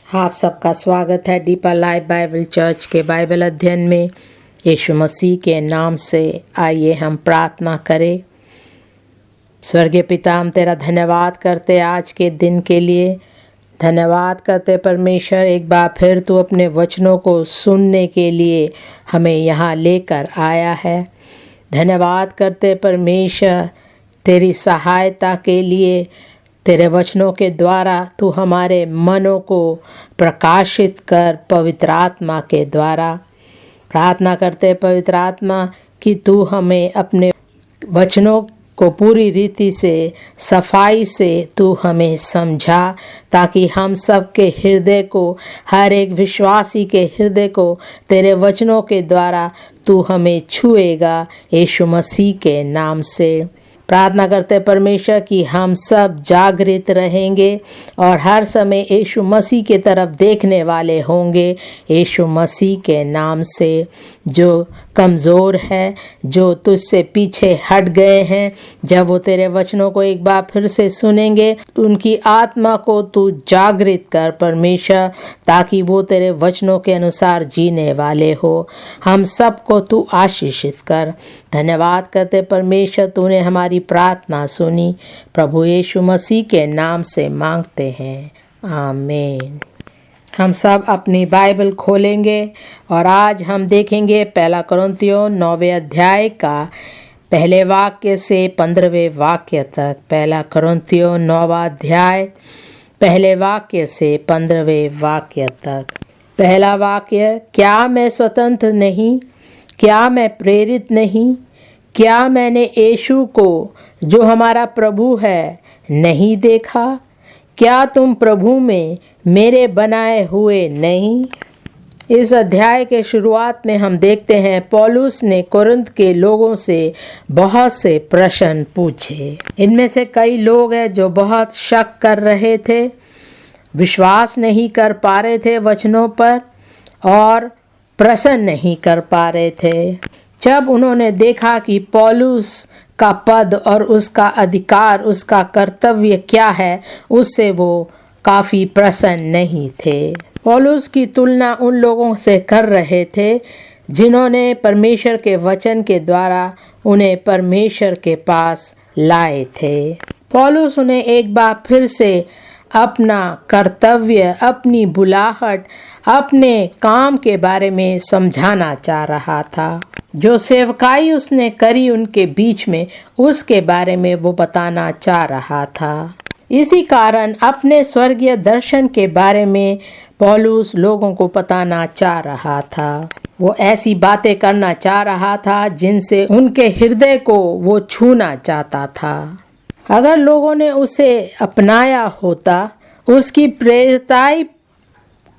आप सबका स्वागत है डीपर लाइफ बाइबल चर्च के बाइबल अध्ययन में। यीशु मसीह के नाम से आइए हम प्रार्थना करें। स्वर्गीय पिता, हम तेरा धन्यवाद करते आज के दिन के लिए। धन्यवाद करते परमेश्वर, एक बार फिर तू अपने वचनों को सुनने के लिए हमें यहाँ लेकर आया है। धन्यवाद करते परमेश्वर तेरी सहायता के लिए। तेरे वचनों के द्वारा तू हमारे मनों को प्रकाशित कर पवित्र आत्मा के द्वारा। प्रार्थना करते पवित्र आत्मा कि तू हमें अपने वचनों को पूरी रीति से सफाई से तू हमें समझा, ताकि हम सब के हृदय को, हर एक विश्वासी के हृदय को तेरे वचनों के द्वारा तू हमें छुएगा। यीशु मसीह के नाम से प्रार्थना करते परमेश्वर कि हम सब जागृत रहेंगे और हर समय यीशु मसीह की तरफ देखने वाले होंगे। यीशु मसीह के नाम से जो कमज़ोर है, जो तुझसे पीछे हट गए हैं, जब वो तेरे वचनों को एक बार फिर से सुनेंगे, उनकी आत्मा को तू जागृत कर परमेश्वर, ताकि वो तेरे वचनों के अनुसार जीने वाले हो। हम सबको तू आशीषित कर। धन्यवाद करते परमेश्वर, तूने हमारी प्रार्थना सुनी। प्रभु यीशु मसीह के नाम से मांगते हैं, आमीन। हम सब अपनी बाइबल खोलेंगे और आज हम देखेंगे 1 कुरिन्थियों 9वें अध्याय का पहले वाक्य से 15वें वाक्य तक। 1 कुरिन्थियों 9वां अध्याय पहले वाक्य से 15वें वाक्य तक। पहला वाक्य, क्या मैं स्वतंत्र नहीं? क्या मैं प्रेरित नहीं? क्या मैंने यीशु को जो हमारा प्रभु है नहीं देखा? क्या तुम प्रभु में मेरे बनाए हुए नहीं? इस अध्याय के शुरुआत में हम देखते हैं पौलुस ने कुरिन्थ के लोगों से बहुत से प्रश्न पूछे। इनमें से कई लोग हैं जो बहुत शक कर रहे थे, विश्वास नहीं कर पा रहे थे वचनों पर और प्रसन्न नहीं कर पा रहे थे। जब उन्होंने देखा कि पौलुस का पद और उसका अधिकार, उसका कर्तव्य क्या है, उससे वो काफ़ी प्रसन्न नहीं थे। पौलुस की तुलना उन लोगों से कर रहे थे जिन्होंने परमेश्वर के वचन के द्वारा उन्हें परमेश्वर के पास लाए थे। पौलुस उन्हें एक बार फिर से अपना कर्तव्य, अपनी बुलाहट, अपने काम के बारे में समझाना चाह रहा था। जो सेवकाई उसने करी उनके बीच में, उसके बारे में वो बताना चाह रहा था। इसी कारण अपने स्वर्गीय दर्शन के बारे में पौलुस लोगों को बताना चाह रहा था। वो ऐसी बातें करना चाह रहा था जिनसे उनके हृदय को वो छूना चाहता था। अगर लोगों ने उसे अपनाया होता, उसकी प्रेरिताई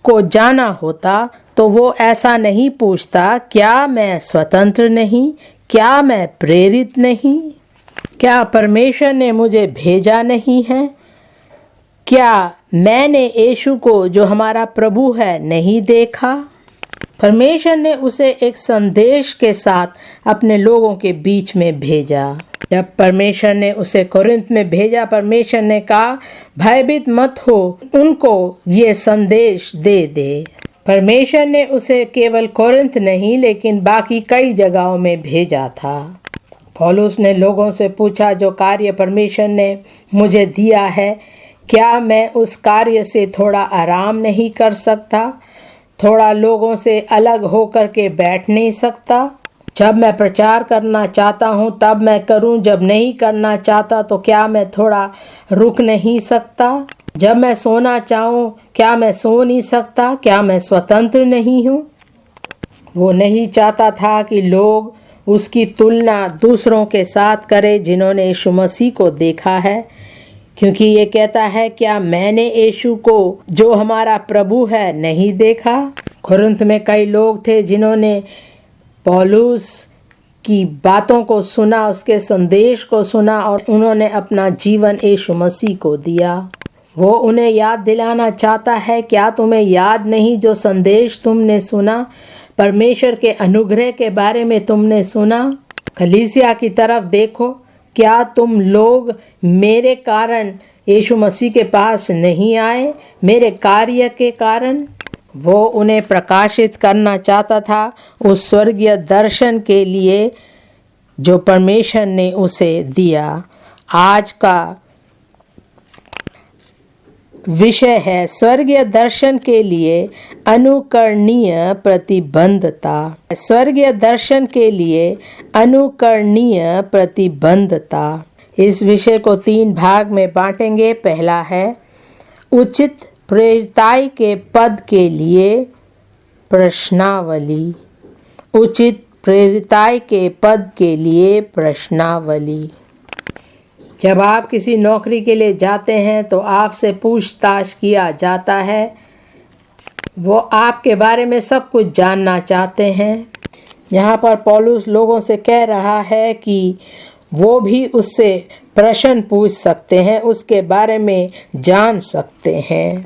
को जाना होता, तो वो ऐसा नहीं पूछता, क्या मैं स्वतंत्र नहीं? क्या मैं प्रेरित नहीं? क्या परमेश्वर ने मुझे भेजा नहीं है? क्या मैंने यीशु को जो हमारा प्रभु है नहीं देखा? परमेश्वर ने उसे एक संदेश के साथ अपने लोगों के बीच में भेजा। जब परमेश्वर ने उसे कुरिन्थ में भेजा, परमेश्वर ने कहा, भयभीत मत हो, उनको ये संदेश दे दे। परमेश्वर ने उसे केवल कुरिन्थ नहीं लेकिन बाकी कई जगहों में भेजा था। पौलुस ने लोगों से पूछा, जो कार्य परमेश्वर ने मुझे दिया है, क्या मैं उस कार्य से थोड़ा आराम नहीं कर सकता? थोड़ा लोगों से अलग होकर के बैठ नहीं सकता? जब मैं प्रचार करना चाहता हूँ तब मैं करूँ, जब नहीं करना चाहता तो क्या मैं थोड़ा रुक नहीं सकता? जब मैं सोना चाहूँ क्या मैं सो नहीं सकता? क्या मैं स्वतंत्र नहीं हूँ? वो नहीं चाहता था कि लोग उसकी तुलना दूसरों के साथ करें जिन्होंने यीशु मसीह को देखा है, क्योंकि ये कहता है, क्या मैंने यीशु को जो हमारा प्रभु है नहीं देखा? कुरिन्थ में कई लोग थे जिन्होंने पौलुस की बातों को सुना, उसके संदेश को सुना और उन्होंने अपना जीवन यीशु मसीह को दिया। वो उन्हें याद दिलाना चाहता है, क्या तुम्हें याद नहीं जो संदेश तुमने सुना, परमेश्वर के अनुग्रह के बारे में तुमने सुना? कलीसिया की तरफ देखो, क्या तुम लोग मेरे कारण यीशु मसीह के पास नहीं आए मेरे कार्य के कारण। वो उन्हें प्रकाशित करना चाहता था उस स्वर्गीय दर्शन के लिए जो परमेश्वर ने उसे दिया। आज का विषय है स्वर्गीय दर्शन के लिए अनुकरणीय प्रतिबद्धता। स्वर्गीय दर्शन के लिए अनुकरणीय प्रतिबद्धता। इस विषय को 3 भाग में बांटेंगे। पहला है उचित प्रेरिताई के पद के लिए प्रश्नावली। उचित प्रेरिताई के पद के लिए प्रश्नावली। जब आप किसी नौकरी के लिए जाते हैं तो आपसे पूछताछ किया जाता है। वो आपके बारे में सब कुछ जानना चाहते हैं। यहाँ पर पौलुस लोगों से कह रहा है कि वो भी उससे प्रश्न पूछ सकते हैं, उसके बारे में जान सकते हैं,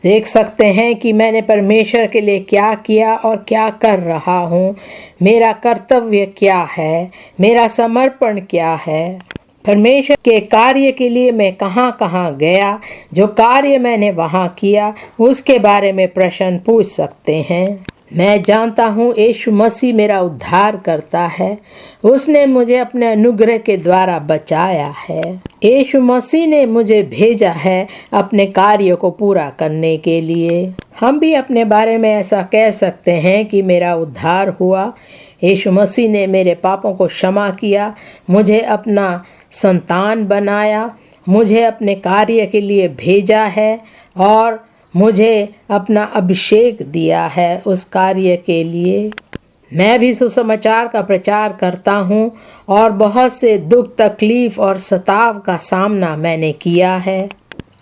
देख सकते हैं कि मैंने परमेश्वर के लिए क्या किया और क्या कर रहा हूँ, मेरा कर्तव्य क्या है, मेरा समर्पण क्या है, परमेश्वर के कार्य के लिए मैं कहाँ कहाँ गया, जो कार्य मैंने वहाँ किया उसके बारे में प्रश्न पूछ सकते हैं। मैं जानता हूँ यीशु मसीह मेरा उद्धार करता है। उसने मुझे अपने अनुग्रह के द्वारा बचाया है। यीशु मसीह ने मुझे भेजा है अपने कार्य को पूरा करने के लिए। हम भी अपने बारे में ऐसा कह सकते हैं कि मेरा उद्धार हुआ। यीशु मसीह ने मेरे पापों को क्षमा किया, मुझे अपना संतान बनाया, मुझे अपने कार्य के लिए भेजा है और मुझे अपना अभिषेक दिया है उस कार्य के लिए। मैं भी सुसमाचार का प्रचार करता हूँ और बहुत से दुख, तकलीफ और सताव का सामना मैंने किया है।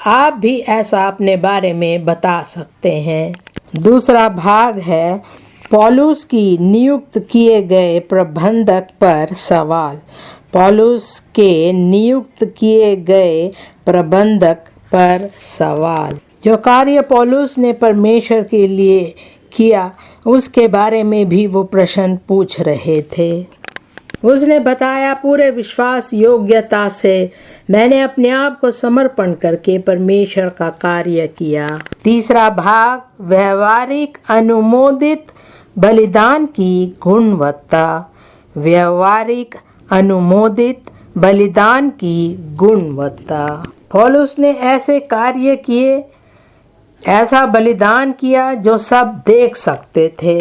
आप भी ऐसा अपने बारे में बता सकते हैं। दूसरा भाग है पौलुस की नियुक्त किए गए प्रबंधक पर सवाल। पौलुस के नियुक्त किए गए प्रबंधक पर सवाल। जो कार्य पौलुस ने परमेश्वर के लिए किया उसके बारे में भी वो प्रश्न पूछ रहे थे। उसने बताया पूरे विश्वास योग्यता से मैंने अपने आप को समर्पण करके परमेश्वर का कार्य किया। तीसरा भाग व्यवहारिक अनुमोदित बलिदान की गुणवत्ता। व्यवहारिक अनुमोदित बलिदान की गुणवत्ता। पौलुस ने ऐसे कार्य किए, ऐसा बलिदान किया जो सब देख सकते थे।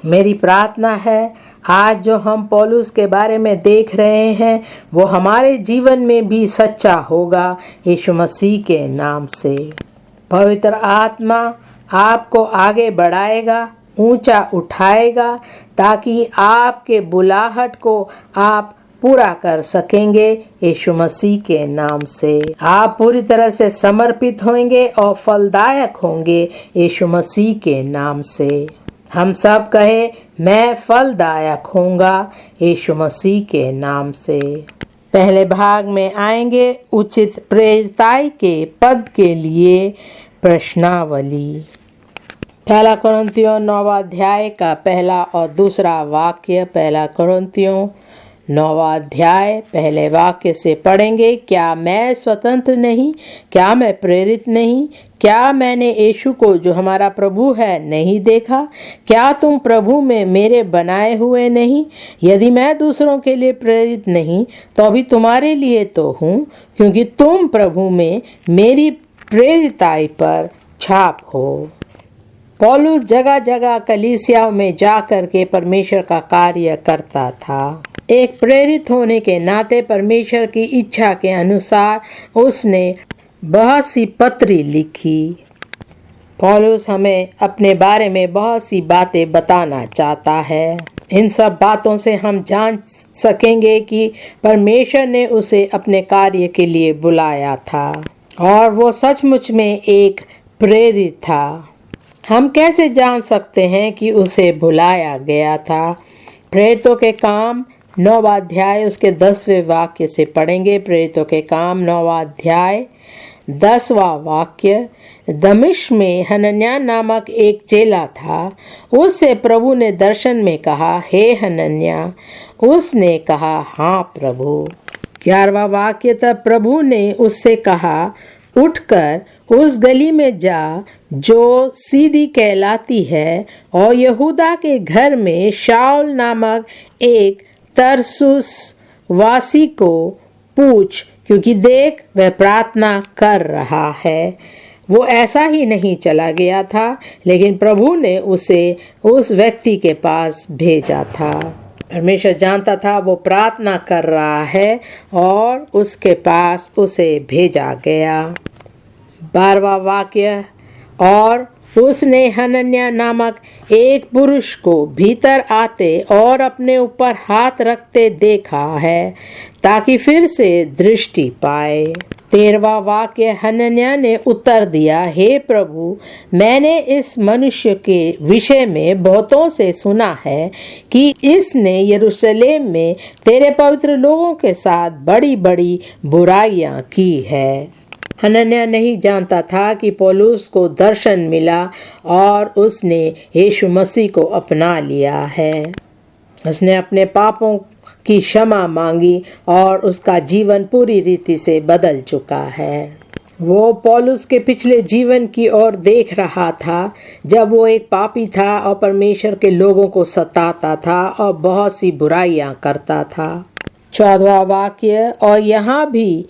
मेरी प्रार्थना है आज जो हम पौलुस के बारे में देख रहे हैं वो हमारे जीवन में भी सच्चा होगा यीशु मसीह के नाम से। पवित्र आत्मा आपको आगे बढ़ाएगा, ऊंचा उठाएगा ताकि आपके बुलाहट को आप पूरा कर सकेंगे यीशु मसीह के नाम से। आप पूरी तरह से समर्पित होंगे और फलदायक होंगे यीशु मसीह के नाम से। हम सब कहे मैं फलदायक होऊंगा यीशु मसीह के नाम से। पहले भाग में आएंगे उचित प्रेरिताई के पद के लिए प्रश्नावली। पहला कुरिन्थियों 9वां अध्याय का पहला और दूसरा वाक्य। पहला कुरिन्थियों 9वां अध्याय पहले वाक्य से पढ़ेंगे। क्या मैं स्वतंत्र नहीं? क्या मैं प्रेरित नहीं? क्या मैंने यीशु को जो हमारा प्रभु है नहीं देखा? क्या तुम प्रभु में मेरे बनाए हुए नहीं? यदि मैं दूसरों के लिए प्रेरित नहीं तो अभी तुम्हारे लिए तो हूँ, क्योंकि तुम प्रभु में मेरी प्रेरिताई पर छाप हो। पौलुस जगह जगह कलीसियाओं में जा कर के परमेश्वर का कार्य करता था। एक प्रेरित होने के नाते परमेश्वर की इच्छा के अनुसार उसने बहुत सी पत्री लिखी। पौलुस हमें अपने बारे में बहुत सी बातें बताना चाहता है। इन सब बातों से हम जान सकेंगे कि परमेश्वर ने उसे अपने कार्य के लिए बुलाया था और वो सचमुच में एक प्रेरित था। हम कैसे जान सकते हैं कि उसे बुलाया गया था? प्रेरितों के काम 9वां अध्याय उसके 10वें वाक्य से पढ़ेंगे। प्रेरितों के काम 9वां अध्याय 10वां वाक्य। दमिश्क में हनन्याह नामक एक चेला था। उससे प्रभु ने दर्शन में कहा, हे हनन्याह। उसने कहा, हाँ प्रभु। 11वां वाक्य। तब प्रभु ने उससे कहा, उठकर उस गली में जा जो सीधी कहलाती है, और यहूदा के घर में शाऊल नामक एक तरसुस वासी को पूछ, क्योंकि देख वह प्रार्थना कर रहा है। वो ऐसा ही नहीं चला गया था, लेकिन प्रभु ने उसे उस व्यक्ति के पास भेजा था। परमेश्वर जानता था वो प्रार्थना कर रहा है और उसके पास उसे भेजा गया। 12वां वाक्य, और उसने हनन्याह नामक एक पुरुष को भीतर आते और अपने ऊपर हाथ रखते देखा है, ताकि फिर से दृष्टि पाए। 13वां वाक्य, हनन्याह ने उत्तर दिया, हे प्रभु, मैंने इस मनुष्य के विषय में बहुतों से सुना है कि इसने यरूशलेम में तेरे पवित्र लोगों के साथ बड़ी बड़ी बुराइयां की है। हनन्याह नहीं जानता था कि पौलुस को दर्शन मिला और उसने यीशु मसीह को अपना लिया है। उसने अपने पापों की क्षमा मांगी और उसका जीवन पूरी रीति से बदल चुका है। वो पौलुस के पिछले जीवन की ओर देख रहा था, जब वो एक पापी था और परमेश्वर के लोगों को सताता था और बहुत सी बुराइयां करता था। 14वां वाक्य, और यहाँ भी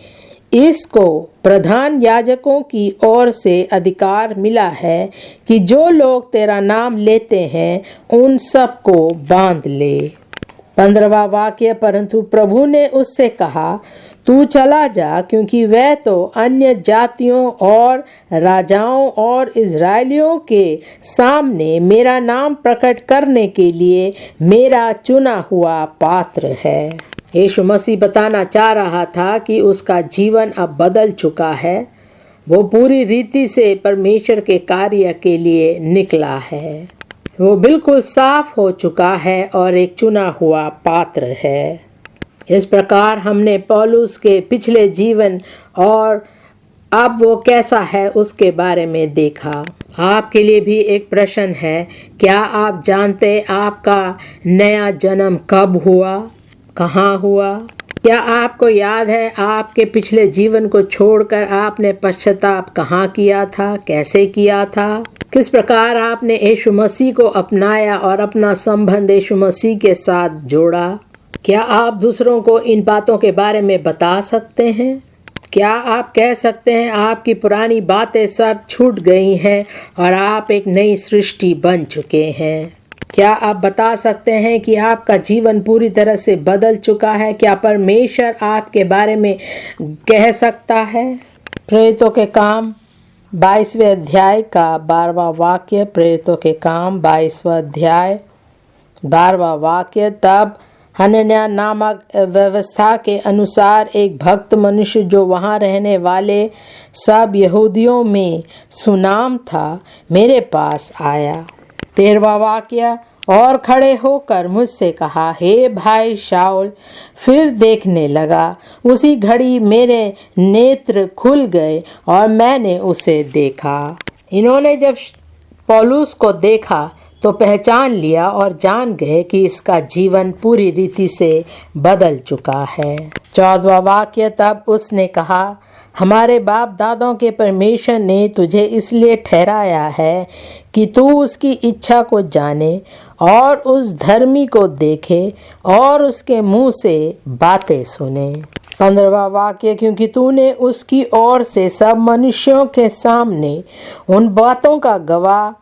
इसको प्रधान याजकों की ओर से अधिकार मिला है कि जो लोग तेरा नाम लेते हैं उन सबको बांध ले। 15वां वाक्य, परंतु प्रभु ने उससे कहा, तू चला जा, क्योंकि वह तो अन्य जातियों और राजाओं और इज़राइलियों के सामने मेरा नाम प्रकट करने के लिए मेरा चुना हुआ पात्र है। यीशु मसीह बताना चाह रहा था कि उसका जीवन अब बदल चुका है। वो पूरी रीति से परमेश्वर के कार्य के लिए निकला है। वो बिल्कुल साफ हो चुका है और एक चुना हुआ पात्र है। इस प्रकार हमने पौलुस के पिछले जीवन और अब वो कैसा है उसके बारे में देखा। आपके लिए भी एक प्रश्न है, क्या आप जानते आपका नया जन्म कब हुआ, कहाँ हुआ? क्या आपको याद है आपके पिछले जीवन को छोड़कर आपने पश्चाताप कहाँ किया था, कैसे किया था? किस प्रकार आपने यीशु मसीह को अपनाया और अपना संबंध यीशु मसीह के साथ जोड़ा? क्या आप दूसरों को इन बातों के बारे में बता सकते हैं? क्या आप कह सकते हैं आपकी पुरानी बातें सब छूट गई हैं और आप एक नई सृष्टि बन चुके हैं? क्या आप बता सकते हैं कि आपका जीवन पूरी तरह से बदल चुका है? क्या परमेश्वर आपके बारे में कह सकता है? प्रेरितों के काम 22वें अध्याय का 12वां वाक्य। प्रेरितों के काम 22वां अध्याय 12वां वाक्य, तब हनन्याह नामक व्यवस्था के अनुसार एक भक्त मनुष्य जो वहाँ रहने वाले सब यहूदियों में सुनाम था, मेरे पास आया। 13वां वाक्य, और खड़े होकर मुझसे कहा, हे भाई शाऊल। फिर देखने लगा। उसी घड़ी मेरे नेत्र खुल गए और मैंने उसे देखा। इन्होंने जब पौलुस को देखा तो पहचान लिया और जान गए कि इसका जीवन पूरी रीति से बदल चुका है। 14वां वाक्य, तब उसने कहा, हमारे बाप दादों के परमेश्वर ने तुझे इसलिए ठहराया है कि तू उसकी इच्छा को जाने और उस धर्मी को देखे और उसके मुंह से बातें सुने। 15वां वाक्य, क्योंकि तूने उसकी ओर से सब मनुष्यों के सामने उन बातों का गवाह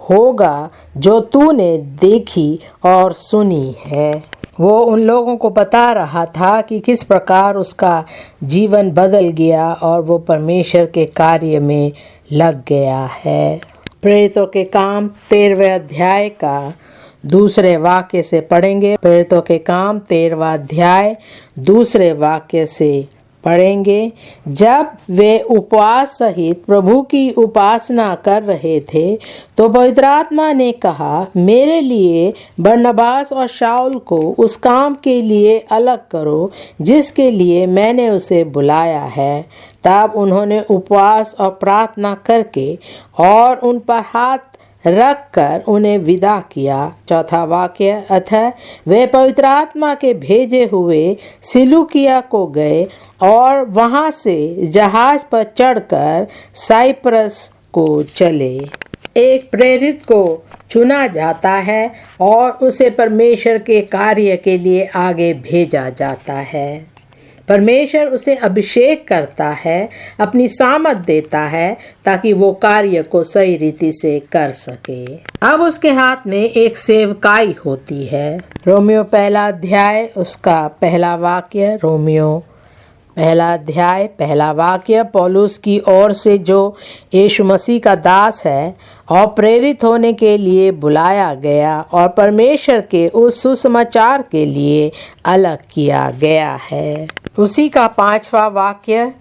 होगा जो तूने देखी और सुनी है। वो उन लोगों को बता रहा था कि किस प्रकार उसका जीवन बदल गया और वो परमेश्वर के कार्य में लग गया है। प्रेरितों के काम 13वें अध्याय का दूसरे वाक्य से पढ़ेंगे। प्रेरितों के काम 13वां अध्याय दूसरे वाक्य से पढ़ेंगे। जब वे उपवास सहित प्रभु की उपासना कर रहे थे तो पवित्र आत्मा ने कहा, मेरे लिए बरनबास और शाऊल को उस काम के लिए अलग करो जिसके लिए मैंने उसे बुलाया है। तब उन्होंने उपवास और प्रार्थना करके और उन पर हाथ रखकर उन्हें विदा किया। चौथा वाक्य, अतः वे पवित्र आत्मा के भेजे हुए सिलूकिया को गए और वहां से जहाज पर चढ़कर साइप्रस को चले। एक प्रेरित को चुना जाता है और उसे परमेश्वर के कार्य के लिए आगे भेजा जाता है। परमेश्वर उसे अभिषेक करता है, अपनी सामर्थ देता है ताकि वो कार्य को सही रीति से कर सके। अब उसके हाथ में एक सेवकाई होती है। रोमियो पहला अध्याय उसका पहला वाक्य। रोमियो पहला अध्याय पहला वाक्य, पौलुस की ओर से जो यीशु मसीह का दास है और प्रेरित होने के लिए बुलाया गया और परमेश्वर के उस सुसमाचार के लिए अलग किया गया है। उसी का पांचवा वाक्य,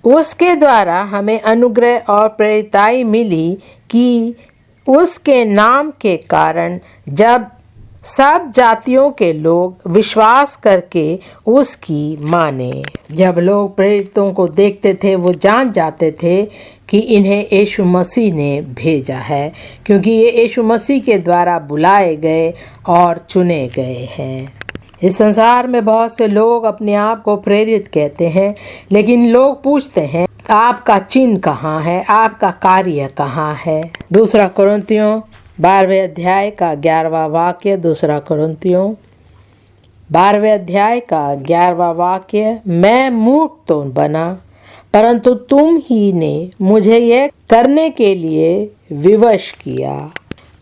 उसके द्वारा हमें अनुग्रह और प्रेरिताई मिली कि उसके नाम के कारण जब सब जातियों के लोग विश्वास करके उसकी माने। जब लोग प्रेरितों को देखते थे वो जान जाते थे कि इन्हें यीशु मसीह ने भेजा है, क्योंकि ये यीशु मसीह के द्वारा बुलाए गए और चुने गए हैं। इस संसार में बहुत से लोग अपने आप को प्रेरित कहते हैं, लेकिन लोग पूछते हैं आपका चिन्ह कहाँ है, आपका कार्य कहाँ है। दूसरा कुरिन्थियों 12वें अध्याय का 11वां वाक्य। दूसरा कुरिन्थियों 12वें अध्याय का 11वां वाक्य, मैं मूर्ख तो बना परंतु तुम ही ने मुझे यह करने के लिए विवश किया।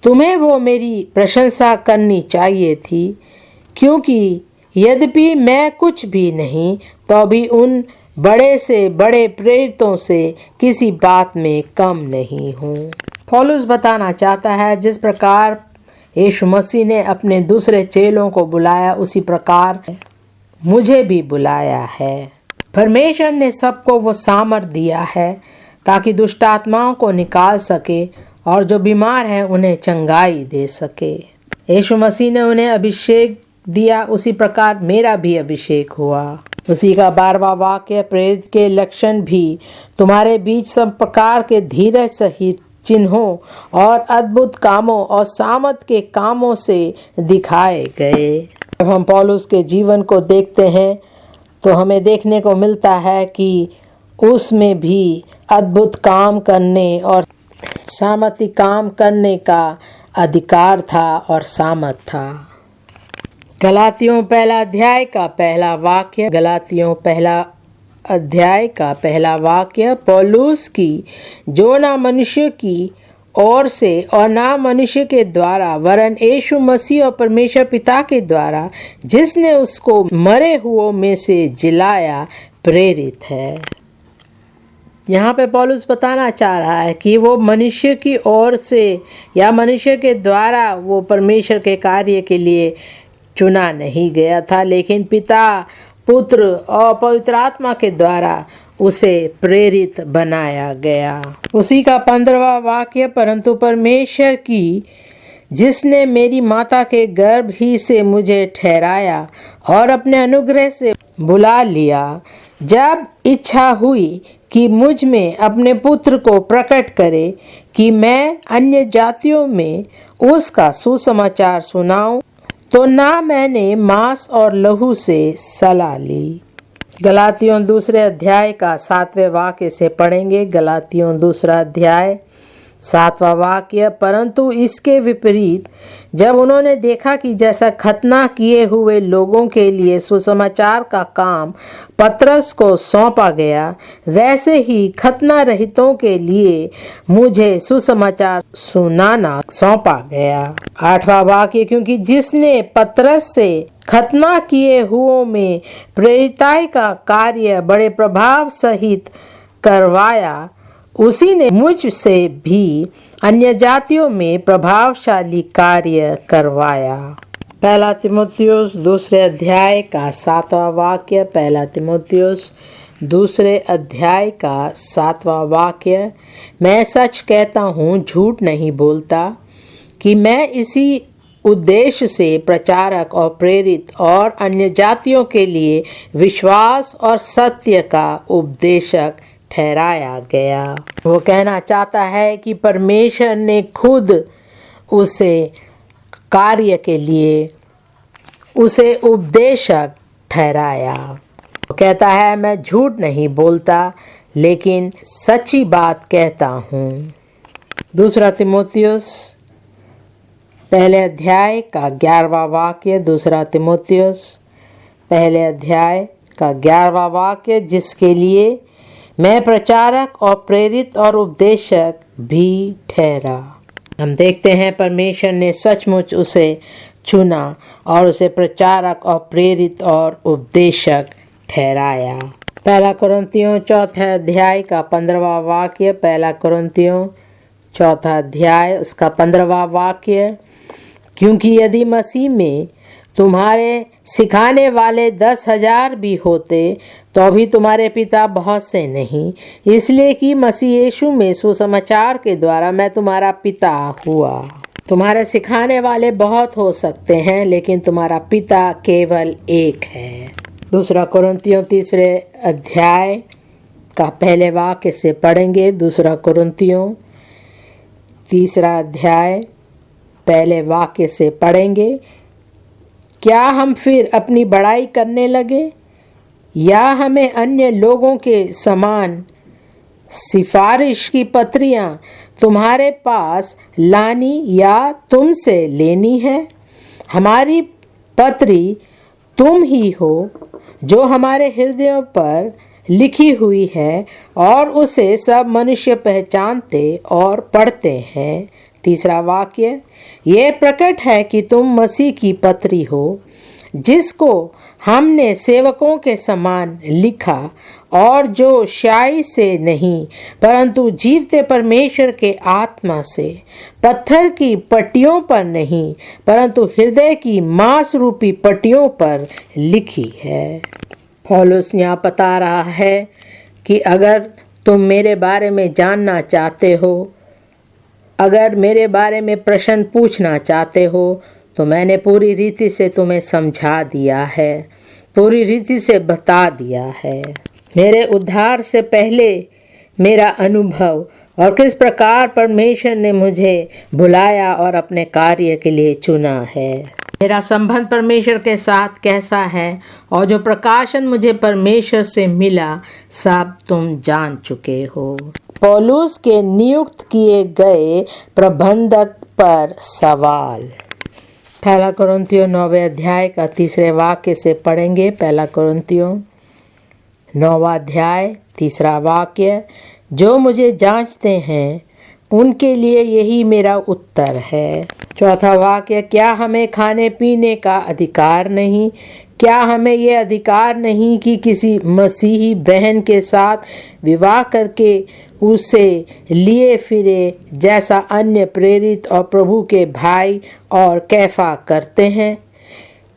तुम्हें वो मेरी प्रशंसा करनी चाहिए थी, क्योंकि यद्यपि मैं कुछ भी नहीं तो भी उन बड़े से बड़े प्रेरितों से किसी बात में कम नहीं हूँ। पौलुस बताना चाहता है जिस प्रकार यीशु मसीह ने अपने दूसरे चेलों को बुलाया उसी प्रकार मुझे भी बुलाया है। परमेश्वर ने सबको वो सामर्थ दिया है ताकि दुष्ट आत्माओं को निकाल सके और जो बीमार हैं उन्हें चंगाई दे सके। यीशु मसीह ने उन्हें अभिषेक दिया, उसी प्रकार मेरा भी अभिषेक हुआ। उसी का 12वां वाक्य, प्रेरित के लक्षण भी तुम्हारे बीच सब प्रकार के धीरज सहित चिन्हों और अद्भुत कामों और सामर्थ के कामों से दिखाए गए। जब हम पौलुस के जीवन को देखते हैं तो हमें देखने को मिलता है कि उसमें भी अद्भुत काम करने और सामर्थी काम करने का अधिकार था और सामर्थ था। गलातियों पहला अध्याय का पहला वाक्य। गलातियों पहला अध्याय का पहला वाक्य, पौलुस की जो ना मनुष्य की ओर से और ना मनुष्य के द्वारा वरन यीशु मसीह और परमेश्वर पिता के द्वारा जिसने उसको मरे हुओं में से जिलाया प्रेरित है। यहाँ पे पौलुस बताना चाह रहा है कि वो मनुष्य की ओर से या मनुष्य के द्वारा वो परमेश्वर के कार्य के लिए चुना नहीं गया था, लेकिन पिता, पुत्र और पवित्र आत्मा के द्वारा उसे प्रेरित बनाया गया। उसी का 15वां वाक्य, परंतु परमेश्वर की जिसने मेरी माता के गर्भ ही से मुझे ठहराया और अपने अनुग्रह से बुला लिया, जब इच्छा हुई कि मुझ में अपने पुत्र को प्रकट करे कि मैं अन्य जातियों में उसका सुसमाचार सुनाऊं, तो ना मैंने मांस और लहू से सलाह ली। गलातियों दूसरे अध्याय का 7वें वाक्य से पढ़ेंगे। गलातियों दूसरा अध्याय 7वां वाक्य, परंतु इसके विपरीत जब उन्होंने देखा कि जैसा खतना किए हुए लोगों के लिए सुसमाचार का काम पतरस को सौंपा गया, वैसे ही खतना रहितों के लिए मुझे सुसमाचार सुनाना सौंपा गया। 8वां वाक्य, क्योंकि जिसने पतरस से खतना किए हुओं में प्रेरिताई का कार्य बड़े प्रभाव सहित करवाया, उसी ने मुझसे भी अन्य जातियों में प्रभावशाली कार्य करवाया। पहला तीमुथियुस दूसरे अध्याय का 7वां वाक्य। पहला तीमुथियुस दूसरे अध्याय का 7वां वाक्य, मैं सच कहता हूँ, झूठ नहीं बोलता, कि मैं इसी उद्देश्य से प्रचारक और प्रेरित और अन्य जातियों के लिए विश्वास और सत्य का उपदेशक ठहराया गया। वो कहना चाहता है कि परमेश्वर ने खुद उसे कार्य के लिए उसे उपदेशक ठहराया। वो कहता है, मैं झूठ नहीं बोलता लेकिन सच्ची बात कहता हूँ। दूसरा तीमुथियुस पहले अध्याय का 11वां वाक्य। दूसरा तीमुथियुस पहले अध्याय का 11वां वाक्य, जिसके लिए मैं प्रचारक और प्रेरित और उपदेशक भी ठहरा। हम देखते हैं परमेश्वर ने सचमुच उसे चुना और उसे प्रचारक और प्रेरित और उपदेशक ठहराया। पहला कुरिन्थियों चौथा अध्याय का 15वां वाक्य। पहला कुरिन्थियों चौथा अध्याय उसका 15वां वाक्य। क्योंकि यदि मसीह में तुम्हारे सिखाने वाले 10,000 भी होते तो भी तुम्हारे पिता बहुत से नहीं, इसलिए कि मसीह यीशु में सुसमाचार के द्वारा मैं तुम्हारा पिता हुआ। तुम्हारे सिखाने वाले बहुत हो सकते हैं लेकिन तुम्हारा पिता केवल एक है। दूसरा कुरिन्थियों तीसरे अध्याय का पहले वाक्य से पढ़ेंगे। दूसरा कुरिन्थियों तीसरा अध्याय पहले वाक्य से पढ़ेंगे। क्या हम फिर अपनी बड़ाई करने लगे या हमें अन्य लोगों के समान सिफारिश की पत्रियां तुम्हारे पास लानी या तुमसे लेनी है? हमारी पत्री तुम ही हो जो हमारे हृदयों पर लिखी हुई है और उसे सब मनुष्य पहचानते और पढ़ते हैं। तीसरा वाक्य, ये प्रकट है कि तुम मसीह की पत्री हो, जिसको हमने सेवकों के समान लिखा और जो शाई से नहीं परंतु जीवते परमेश्वर के आत्मा से, पत्थर की पट्टियों पर नहीं परंतु हृदय की मांस रूपी पट्टियों पर लिखी है। पौलुस यहाँ बता रहा है कि अगर तुम मेरे बारे में जानना चाहते हो, अगर मेरे बारे में प्रश्न पूछना चाहते हो तो मैंने पूरी रीति से तुम्हें समझा दिया है, पूरी रीति से बता दिया है। मेरे उद्धार से पहले मेरा अनुभव और किस प्रकार परमेश्वर ने मुझे बुलाया और अपने कार्य के लिए चुना है। मेरा संबंध परमेश्वर के साथ कैसा है और जो प्रकाशन मुझे परमेश्वर से मिला सब तुम जान चुके हो। पौलुस के नियुक्त किए गए प्रबंधक पर सवाल। पहला कुरिन्थियों 9वें अध्याय का 3 वाक्य से पढ़ेंगे। पहला कुरिन्थियों 9वां अध्याय 3 वाक्य, जो मुझे जांचते हैं उनके लिए यही मेरा उत्तर है। चौथा वाक्य, क्या हमें खाने पीने का अधिकार नहीं? क्या हमें ये अधिकार नहीं कि किसी मसीही बहन के साथ विवाह करके उसे लिए फिरे, जैसा अन्य प्रेरित और प्रभु के भाई और कैफा करते हैं?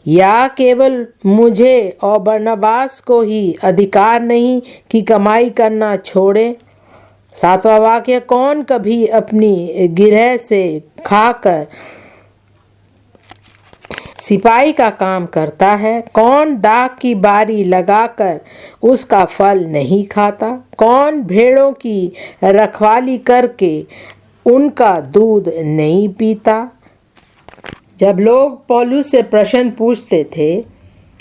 या केवल मुझे और बरनबास को ही अधिकार नहीं कि कमाई करना छोड़े? 7वां वाक्य, कौन कभी अपनी गिरह से खाकर सिपाही का काम करता है? कौन दाख की बारी लगाकर उसका फल नहीं खाता? कौन भेड़ों की रखवाली करके उनका दूध नहीं पीता? जब लोग पौलुस से प्रश्न पूछते थे,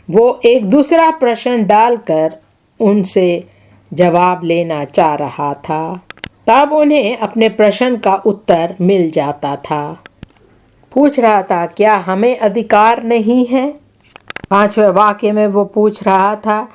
वो एक दूसरा प्रश्न डालकर उनसे जवाब लेना चाह रहा था, तब उन्हें अपने प्रश्न का उत्तर मिल जाता था। पूछ रहा था, क्या हमें अधिकार नहीं है? 5वें वाक्य में वो पूछ रहा था,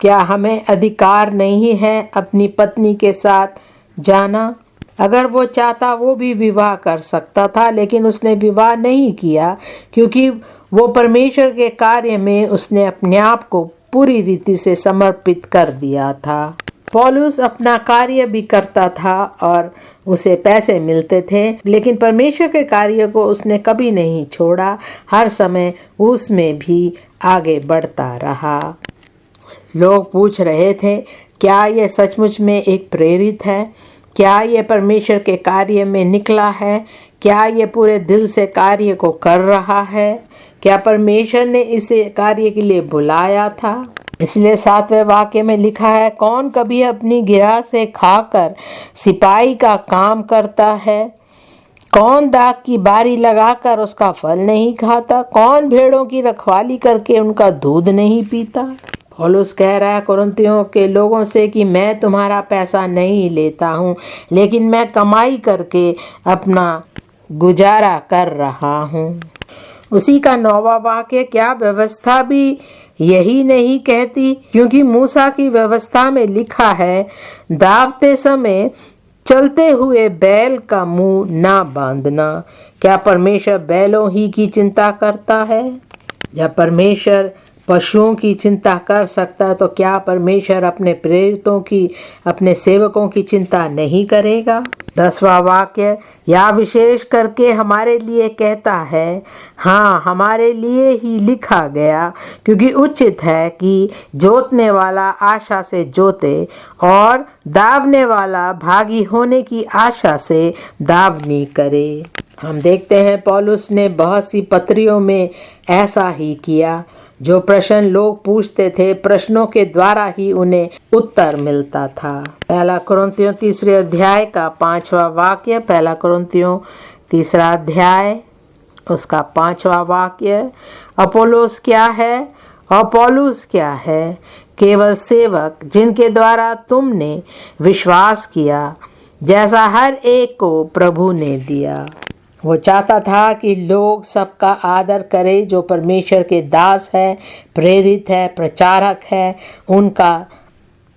क्या हमें अधिकार नहीं है अपनी पत्नी के साथ जाना? अगर वो चाहता वो भी विवाह कर सकता था, लेकिन उसने विवाह नहीं किया क्योंकि वो परमेश्वर के कार्य में उसने अपने आप को पूरी रीति से समर्पित कर दिया था। पौलुस अपना कार्य भी करता था और उसे पैसे मिलते थे, लेकिन परमेश्वर के कार्य को उसने कभी नहीं छोड़ा, हर समय उसमें भी आगे बढ़ता रहा। लोग पूछ रहे थे, क्या ये सचमुच में एक प्रेरित है? क्या ये परमेश्वर के कार्य में निकला है? क्या ये पूरे दिल से कार्य को कर रहा है? क्या परमेश्वर ने इसे कार्य के लिए बुलाया था? इसलिए 7वें वाक्य में लिखा है, कौन कभी अपनी गिरह से खाकर सिपाही का काम करता है? कौन दाख की बारी लगाकर उसका फल नहीं खाता? कौन भेड़ों की रखवाली करके उनका दूध नहीं पीता? पौलुस कह रहा है कुरिन्थियों के लोगों से कि मैं तुम्हारा पैसा नहीं लेता हूँ, लेकिन मैं कमाई करके अपना गुजारा कर रहा हूँ। उसी का 9वां वाक्य, क्या व्यवस्था भी यही नहीं कहती? क्योंकि मूसा की व्यवस्था में लिखा है, दावते समय चलते हुए बैल का मुंह ना बांधना। क्या परमेश्वर बैलों ही की चिंता करता है? जब परमेश्वर पशुओं की चिंता कर सकता है तो क्या परमेश्वर अपने प्रेरितों की, अपने सेवकों की चिंता नहीं करेगा? 10वां वाक्य, या विशेष करके हमारे लिए कहता है, हाँ हमारे लिए ही लिखा गया, क्योंकि उचित है कि जोतने वाला आशा से जोते और दावने वाला भागी होने की आशा से दावनी करे। हम देखते हैं पौलुस ने बहुत सी पत्रियों में ऐसा ही किया। जो प्रश्न लोग पूछते थे, प्रश्नों के द्वारा ही उन्हें उत्तर मिलता था। 1 कुरिन्थियों 3 अध्याय का 5वां वाक्य, 1 कुरिन्थियों 3 अध्याय उसका 5वां वाक्य, अपोलोस क्या है और पौलुस क्या है? केवल सेवक जिनके द्वारा तुमने विश्वास किया, जैसा हर एक को प्रभु ने दिया। वो चाहता था कि लोग सबका आदर करें, जो परमेश्वर के दास है, प्रेरित है, प्रचारक है, उनका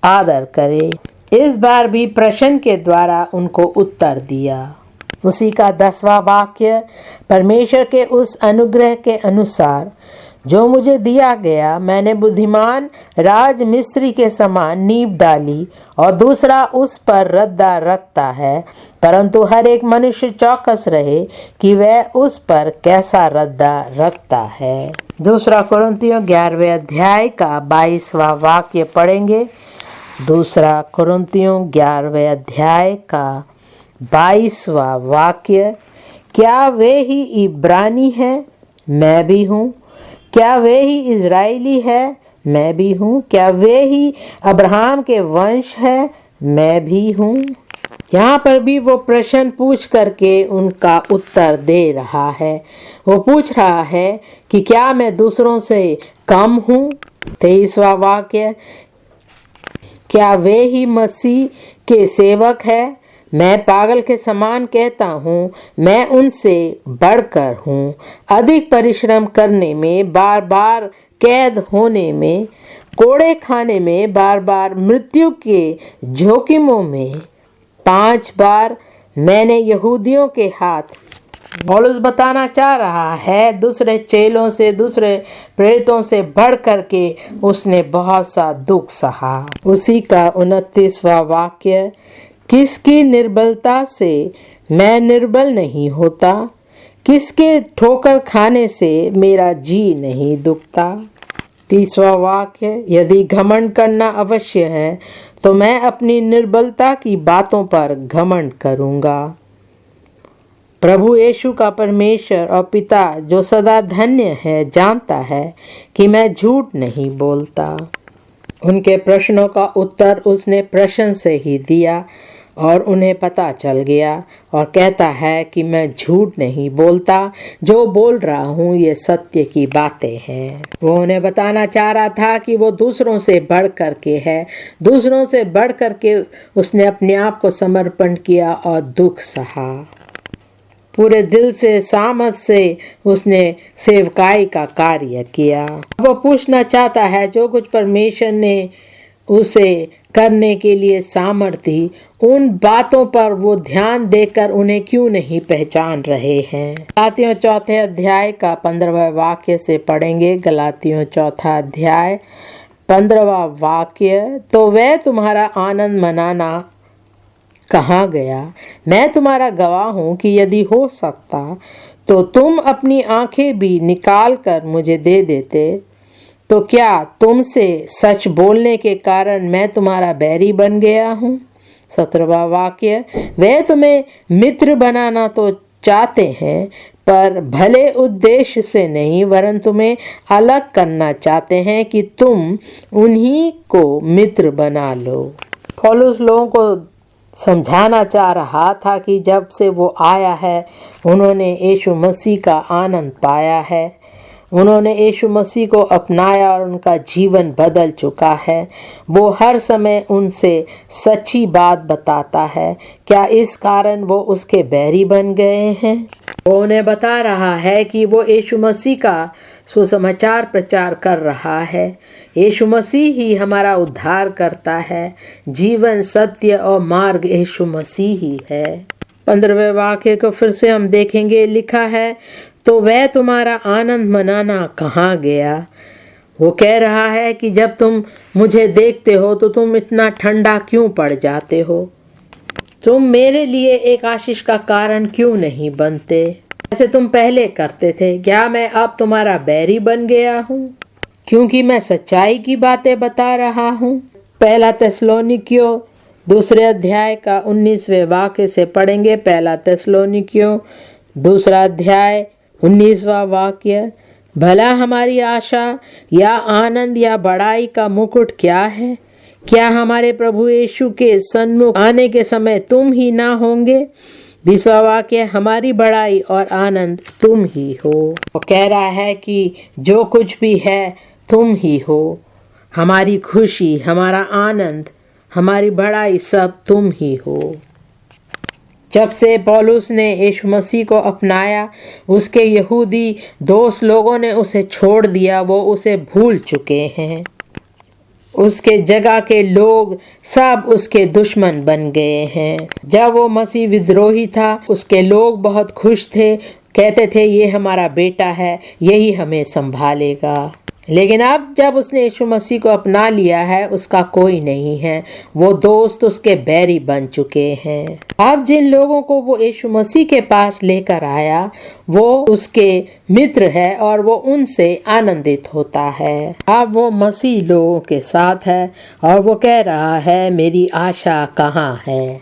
आदर करे। इस बार भी प्रश्न के द्वारा उनको उत्तर दिया। उसी का 10वां वाक्य, परमेश्वर के उस अनुग्रह के अनुसार जो मुझे दिया गया, मैंने बुद्धिमान राज मिस्त्री के समान नींव डाली और दूसरा उस पर रद्दा रखता है, परंतु हर एक मनुष्य चौकस रहे कि वह उस पर कैसा रद्दा रखता है। 2 कुरिन्थियों 11वें अध्याय का 22वां वाक्य पढ़ेंगे। 2 कुरिन्थियों 11वें अध्याय का 22वां वाक्य, क्या वे ही इब्रानी है? मैं भी हूँ। क्या वे ही इज़राइली है? मैं भी हूँ। क्या वे ही अब्राहम के वंश है? मैं भी हूँ। यहाँ पर भी वो प्रश्न पूछ करके उनका उत्तर दे रहा है। वो पूछ रहा है कि क्या मैं दूसरों से कम हूँ? 23वां वाक्य, क्या वे ही मसीह के सेवक है? मैं पागल के समान कहता हूँ, मैं उनसे बढ़कर हूँ। अधिक परिश्रम करने में, बार बार कैद होने में, कोड़े खाने में, बार बार मृत्यु के जोखिमों में, 5 बार मैंने यहूदियों के हाथ। पौलुस बताना चाह रहा है दूसरे चेलों से, दूसरे प्रेरितों से बढ़ करके उसने बहुत सा दुख सहा। उसी का 29वां वाक्य, किसकी निर्बलता से मैं निर्बल नहीं होता? किसके ठोकर खाने से मेरा जी नहीं दुखता? 30वां वाक्य, यदि घमंड करना अवश्य है तो मैं अपनी निर्बलता की बातों पर घमंड करूंगा। प्रभु यीशु का परमेश्वर और पिता जो सदा धन्य है जानता है कि मैं झूठ नहीं बोलता। उनके प्रश्नों का उत्तर उसने प्रश्न से ही दिया और उन्हें पता चल गया और कहता है कि मैं झूठ नहीं बोलता, जो बोल रहा हूँ ये सत्य की बातें हैं। वो उन्हें बताना चाह रहा था कि वो दूसरों से बढ़ करके है, दूसरों से बढ़ करके उसने अपने आप को समर्पण किया और दुख सहा। पूरे दिल से, सामर्थ से उसने सेवकाई का कार्य किया। वो पूछना चाहता है जो कुछ परमेश्वर ने उसे करने के लिए सामर्थ्य, उन बातों पर वो ध्यान देकर उन्हें क्यों नहीं पहचान रहे हैं। गलातियों 4 अध्याय का 15वां वाक्य से पढ़ेंगे। गलातियों 4 अध्याय 15वां वाक्य, तो वह तुम्हारा आनंद मनाना कहाँ गया? मैं तुम्हारा गवाह हूँ कि यदि हो सकता तो तुम अपनी आंखें भी निकाल कर मुझे दे देते, तो क्या तुमसे सच बोलने के कारण मैं तुम्हारा बैरी बन गया हूँ? 17वां वाक्य, वे तुम्हें मित्र बनाना तो चाहते हैं, पर भले उद्देश्य से नहीं, वरन तुम्हें अलग करना चाहते हैं कि तुम उन्हीं को मित्र बना लो। पौलुस लोगों को समझाना चाह रहा था कि जब से वो आया है उन्होंने यीशु मसीह का आनंद पाया है, उन्होंने यीशु मसीह को अपनाया और उनका जीवन बदल चुका है। वो हर समय उनसे सच्ची बात बताता है। क्या इस कारण वो उसके बैरी बन गए हैं? वो उन्हें बता रहा है कि वो यीशु मसीह का सुसमाचार प्रचार कर रहा है। यीशु मसीह ही हमारा उद्धार करता है। जीवन, सत्य और मार्ग यीशु मसीह ही है। 15वें वाक्य को फिर से हम देखेंगे। लिखा है, तो वह तुम्हारा आनंद मनाना कहाँ गया? वो कह रहा है कि जब तुम मुझे देखते हो तो तुम इतना ठंडा क्यों पड़ जाते हो? तुम मेरे लिए एक आशीष का कारण क्यों नहीं बनते जैसे तुम पहले करते थे? क्या मैं अब तुम्हारा बैरी बन गया हूँ क्योंकि मैं सच्चाई की बातें बता रहा हूँ? पहला थिस्सलुनीकियों 2 अध्याय का 19वें वाक्य से पढ़ेंगे। पहला थिस्सलुनीकियों 2 अध्याय 19वां वाक्य। भला हमारी आशा या आनंद या बड़ाई का मुकुट क्या है? क्या हमारे प्रभु यीशु के सन्मुख आने के समय तुम ही ना होंगे? 20वां वाक्य, हमारी बड़ाई और आनंद तुम ही हो। वो कह रहा है कि जो कुछ भी है तुम ही हो। हमारी खुशी, हमारा आनंद, हमारी बड़ाई सब तुम ही हो। जब से पौलुस ने यीशु मसीह को अपनाया, उसके यहूदी दोस्त लोगों ने उसे छोड़ दिया। वो उसे भूल चुके हैं। उसके जगह के लोग सब उसके दुश्मन बन गए हैं। जब वो मसीह विद्रोही था, उसके लोग बहुत खुश थे, कहते थे ये हमारा बेटा है, यही हमें संभालेगा। लेकिन अब जब उसने यीशु मसीह को अपना लिया है, उसका कोई नहीं है। वो दोस्त उसके बैरी बन चुके हैं। अब जिन लोगों को वो यीशु मसीह के पास लेकर आया, वो उसके मित्र है और वो उनसे आनंदित होता है। अब वो मसीह लोगों के साथ है और वो कह रहा है, मेरी आशा कहाँ है?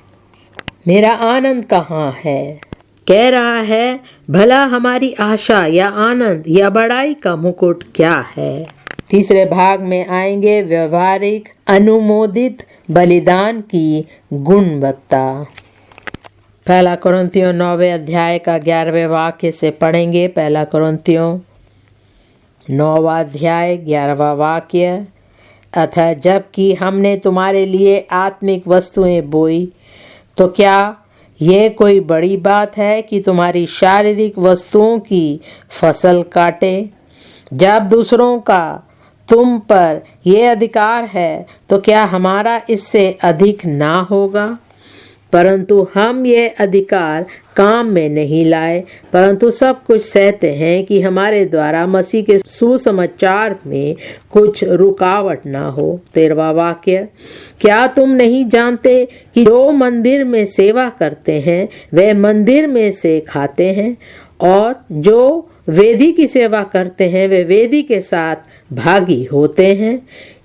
मेरा आनंद कहाँ है? कह रहा है, भला हमारी आशा या आनंद या बड़ाई का मुकुट क्या है? तीसरे भाग में आएंगे, व्यवहारिक अनुमोदित बलिदान की गुणवत्ता। पहला कुरिन्थियों 9वें अध्याय का 11वें वाक्य से पढ़ेंगे। पहला कुरिन्थियों 9वां अध्याय 11वां वाक्य। अतः जबकि हमने तुम्हारे लिए आत्मिक वस्तुएं बोई, तो क्या यह कोई बड़ी बात है कि तुम्हारी शारीरिक वस्तुओं की फसल काटे? जब दूसरों का तुम पर यह अधिकार है, तो क्या हमारा इससे अधिक ना होगा? परंतु हम ये अधिकार काम में नहीं लाए, परंतु सब कुछ सहते हैं कि हमारे द्वारा मसीह के सुसमाचार में कुछ रुकावट ना हो। 13वां वाक्य, क्या तुम नहीं जानते कि जो मंदिर में सेवा करते हैं वे मंदिर में से खाते हैं, और जो वेदी की सेवा करते हैं वे वेदी के साथ भागी होते हैं?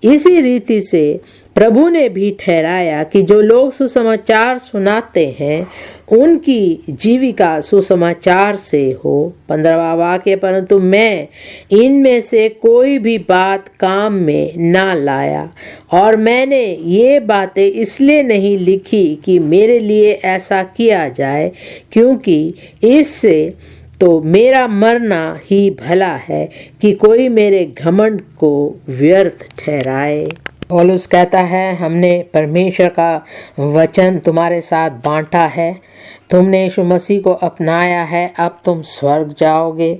इसी रीति से प्रभु ने भी ठहराया कि जो लोग सुसमाचार सुनाते हैं उनकी जीविका सुसमाचार से हो। 15वां वाक्य, परंतु मैं इनमें से कोई भी बात काम में ना लाया, और मैंने ये बातें इसलिए नहीं लिखी कि मेरे लिए ऐसा किया जाए, क्योंकि इससे तो मेरा मरना ही भला है कि कोई मेरे घमंड को व्यर्थ ठहराए। पौलुस कहता है, हमने परमेश्वर का वचन तुम्हारे साथ बांटा है, तुमने यीशु मसीह को अपनाया है, अब तुम स्वर्ग जाओगे।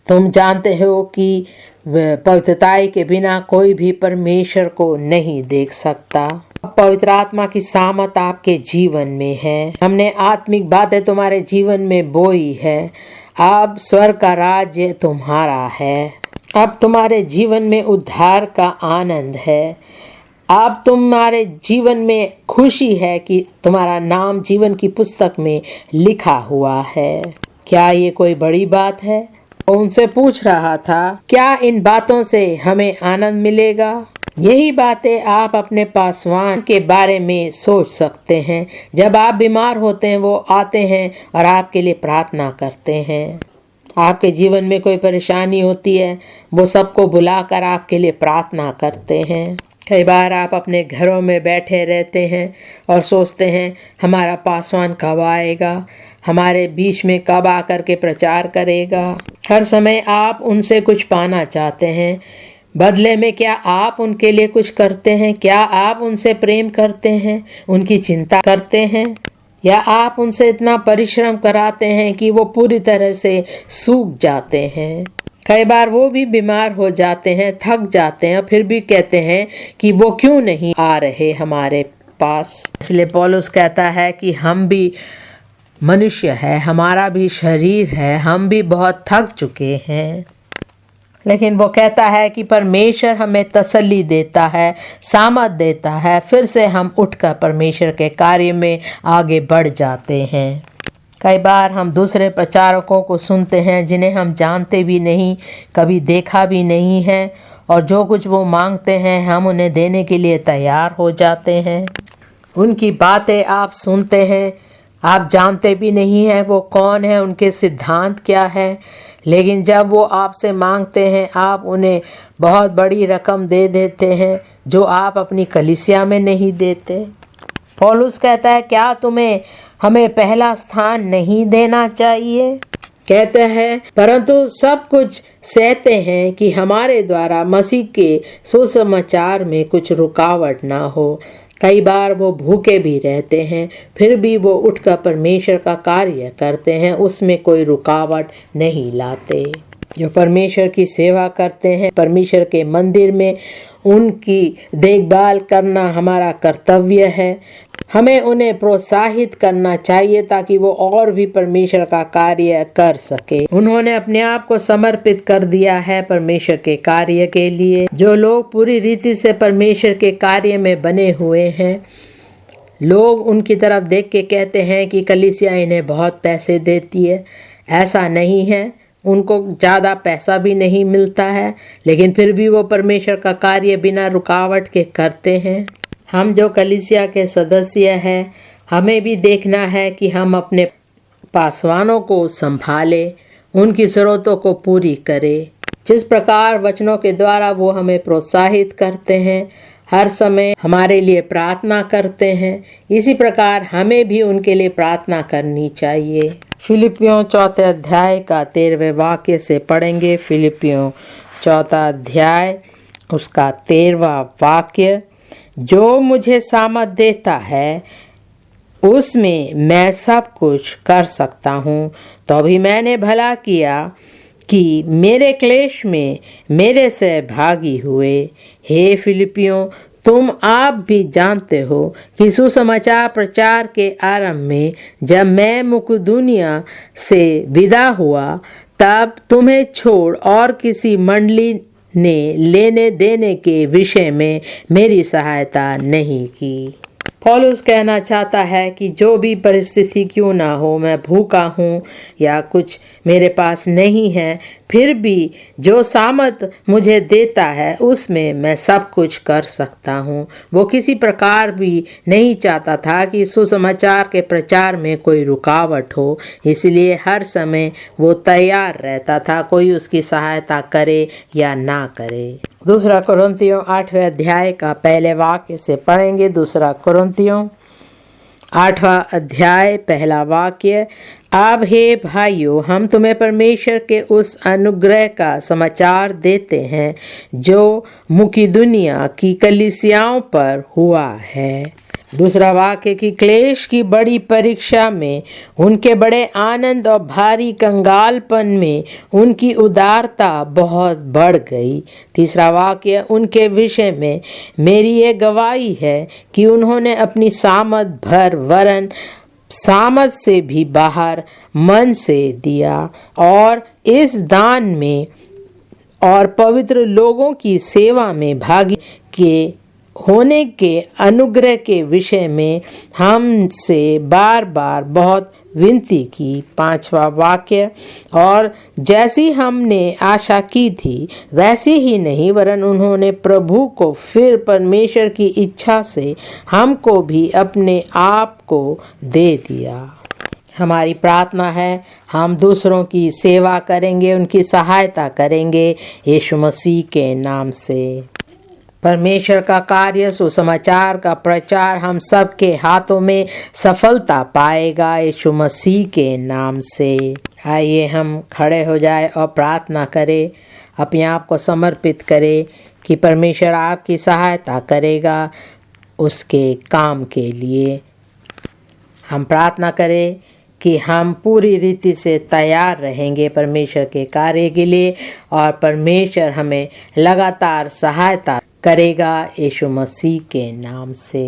तुम जानते हो कि पवित्रताई के बिना कोई भी परमेश्वर को नहीं देख सकता। पवित्र आत्मा की सामत आपके जीवन में है। हमने आत्मिक बातें तुम्हारे जीवन में बोई है। अब स्वर्ग का राज्य तुम्हारा है। अब तुम्हारे जीवन में उद्धार का आनंद है। अब तुम्हारे जीवन में खुशी है कि तुम्हारा नाम जीवन की पुस्तक में लिखा हुआ है। क्या ये कोई बड़ी बात है? वो उनसे पूछ रहा था, क्या इन बातों से हमें आनंद मिलेगा? यही बातें आप अपने पासवान के बारे में सोच सकते हैं। जब आप बीमार होते हैं, वो आते हैं और आपके लिए प्रार्थना करते हैं। आपके जीवन में कोई परेशानी होती है, वो सबको बुलाकर आपके लिए प्रार्थना करते हैं। कई बार आप अपने घरों में बैठे रहते हैं और सोचते हैं हमारा पासवान कब आएगा, हमारे बीच में कब आकर के प्रचार करेगा। हर समय आप उनसे कुछ पाना चाहते हैं, बदले में क्या आप उनके लिए कुछ करते हैं? क्या आप उनसे प्रेम करते हैं, उनकी चिंता करते हैं, या आप उनसे इतना परिश्रम कराते हैं कि वो पूरी तरह से सूख जाते हैं? कई बार वो भी बीमार हो जाते हैं, थक जाते हैं, फिर भी कहते हैं कि वो क्यों नहीं आ रहे हमारे पास। इसलिए पौलुस कहता है कि हम भी मनुष्य है, हमारा भी शरीर है, हम भी बहुत थक चुके हैं, लेकिन वो कहता है कि परमेश्वर हमें तसल्ली देता है, सामर्थ देता है, फिर से हम उठकर परमेश्वर के कार्य में आगे बढ़ जाते हैं। कई बार हम दूसरे प्रचारकों को सुनते हैं जिन्हें हम जानते भी नहीं, कभी देखा भी नहीं है, और जो कुछ वो मांगते हैं हम उन्हें देने के लिए तैयार हो जाते हैं। उनकी बातें आप सुनते हैं, आप जानते भी नहीं हैं वो कौन है, उनके सिद्धांत क्या है, लेकिन जब वो आपसे मांगते हैं आप उन्हें बहुत बड़ी रकम दे देते हैं जो आप अपनी कलीसिया में नहीं देते। पौलुस कहता है क्या तुम्हें हमें पहला स्थान नहीं देना चाहिए? कहते हैं परंतु सब कुछ सहते हैं कि हमारे द्वारा मसीह के सुसमाचार में कुछ रुकावट ना हो। कई बार वो भूखे भी रहते हैं, फिर भी वो उठकर परमेश्वर का कार्य करते हैं, उसमें कोई रुकावट नहीं लाते। जो परमेश्वर की सेवा करते हैं, परमेश्वर के मंदिर में उनकी देखभाल करना हमारा कर्तव्य है। हमें उन्हें प्रोत्साहित करना चाहिए ताकि वो और भी परमेश्वर का कार्य कर सके। उन्होंने अपने आप को समर्पित कर दिया है परमेश्वर के कार्य के लिए। जो लोग पूरी रीति से परमेश्वर के कार्य में बने हुए हैं, लोग उनकी तरफ देख के कहते हैं कि कलीसिया इन्हें बहुत पैसे देती है। ऐसा नहीं है, उनको ज़्यादा पैसा भी नहीं मिलता है, लेकिन फिर भी वो परमेश्वर का कार्य बिना रुकावट के करते हैं। हम जो कलीसिया के सदस्य हैं, हमें भी देखना है कि हम अपने पासवानों को संभालें, उनकी ज़रूरतों को पूरी करें। जिस प्रकार वचनों के द्वारा वो हमें प्रोत्साहित करते हैं, हर समय हमारे लिए प्रार्थना करते हैं, इसी प्रकार हमें भी उनके लिए प्रार्थना करनी चाहिए। फिलिपियों 4 अध्याय का 13वें वाक्य से पढ़ेंगे। फिलिपियों 4 अध्याय उसका 13वां वाक्य। जो मुझे सामर्थ देता है उसमें मैं सब कुछ कर सकता हूँ। तो अभी मैंने भला किया कि मेरे क्लेश में मेरे सहभागी हुए। हे फिलिपियों, तुम आप भी जानते हो कि सुसमाचार प्रचार के आरंभ में जब मैं मकिदुनिया से विदा हुआ, तब तुम्हें छोड़ और किसी मंडली ने लेने देने के विषय में मेरी सहायता नहीं की। पौलुस कहना चाहता है कि जो भी परिस्थिति क्यों ना हो, मैं भूखा हूँ या कुछ मेरे पास नहीं है, फिर भी जो सामर्थ मुझे देता है उसमें मैं सब कुछ कर सकता हूँ। वो किसी प्रकार भी नहीं चाहता था कि सुसमाचार के प्रचार में कोई रुकावट हो, इसलिए हर समय वो तैयार रहता था, कोई उसकी सहायता करे या ना करे। दूसरा कुरिन्थियों 8वें अध्याय का पहले वाक्य से पढ़ेंगे। दूसरा कुरिन्थियों 8वां अध्याय पहला वाक्य। अब हे भाइयों, हम तुम्हें परमेश्वर के उस अनुग्रह का समाचार देते हैं जो मकिदुनिया की कलीसियाओं पर हुआ है। दूसरा वाक्य कि क्लेश की बड़ी परीक्षा में, उनके बड़े आनंद और भारी कंगालपन में उनकी उदारता बहुत बढ़ गई। तीसरा वाक्य उनके विषय में मेरी ये गवाही है कि उन्होंने अपनी सामर्थ भर वरन सामर्थ से भी बाहर मन से दिया, और इस दान में और पवित्र लोगों की सेवा में भागी के होने के अनुग्रह के विषय में हमसे बार बार बहुत विनती की। 5वां वाक्य। और जैसी हमने आशा की थी वैसी ही नहीं, वरन उन्होंने प्रभु को फिर परमेश्वर की इच्छा से हमको भी अपने आप को दे दिया। हमारी प्रार्थना है हम दूसरों की सेवा करेंगे, उनकी सहायता करेंगे यीशु मसीह के नाम से। परमेश्वर का कार्य, सुसमाचार का प्रचार हम सब के हाथों में सफलता पाएगा यीशु मसीह के नाम से। आइए हम खड़े हो जाए और प्रार्थना करें, अपने आप को समर्पित करें कि परमेश्वर आपकी सहायता करेगा उसके काम के लिए। हम प्रार्थना करें कि हम पूरी रीति से तैयार रहेंगे परमेश्वर के कार्य के लिए और परमेश्वर हमें लगातार सहायता करेगा यीशु मसीह के नाम से।